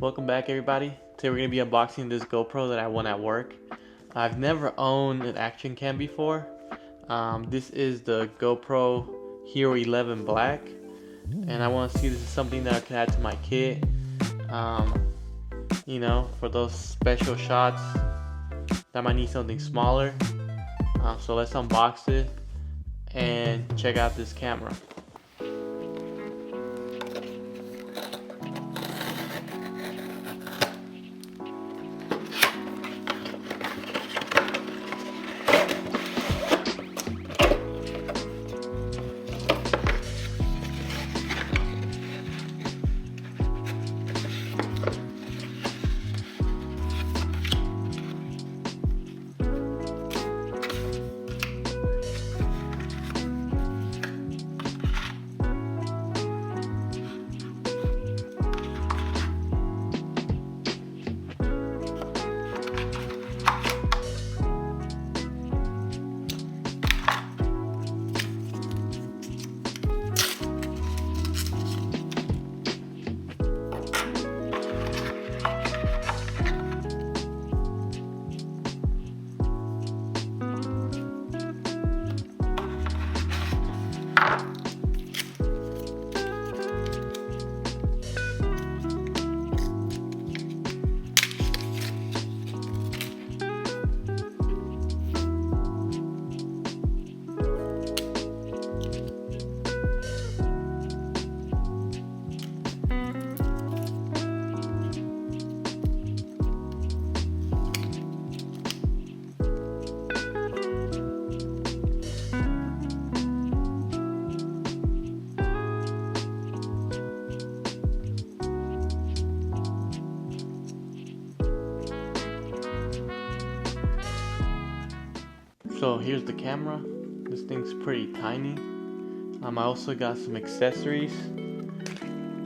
Welcome back, everybody. Today we're going to be unboxing this GoPro that I won at work. I've never owned an action cam before. This is the GoPro Hero 11 Black, and I want to see if this is something that I can add to my kit. You know, for those special shots that might need something smaller. So let's unbox it and check out this camera. So here's the camera. This thing's pretty tiny. I also got some accessories.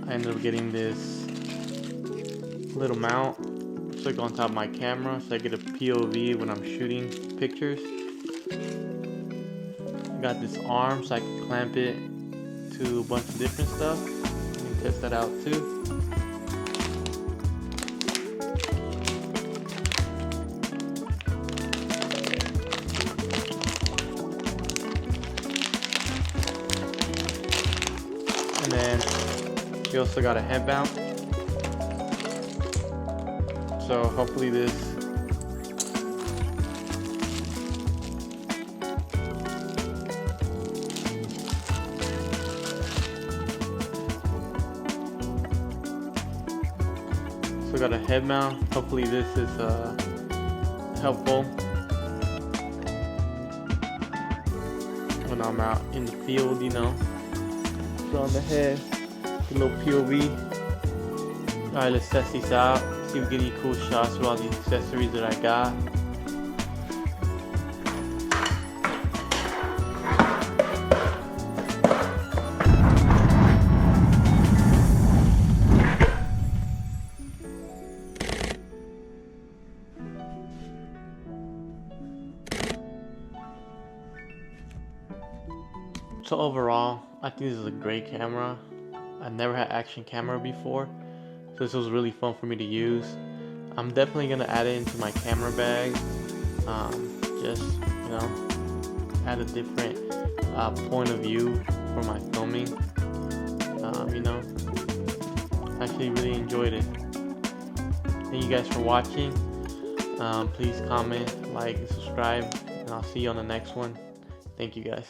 I ended up getting this little mount to go on top of my camera so I get a POV when I'm shooting pictures. I got this arm so I can clamp it to a bunch of different stuff. You can test that out too. And then we also got a head mount. So hopefully this got a head mount. Hopefully this is helpful when I'm out in the field, you know. So on the head, a little POV. Alright, let's test these out. See if we get any cool shots with all these accessories that I got. So overall, I think this is a great camera. I've never had action camera before, so this was really fun for me to use. I'm definitely gonna add it into my camera bag. Just, you know, add a different point of view for my filming. You know, I actually really enjoyed it. Thank you guys for watching. Please comment, like, and subscribe, and I'll see you on the next one. Thank you guys.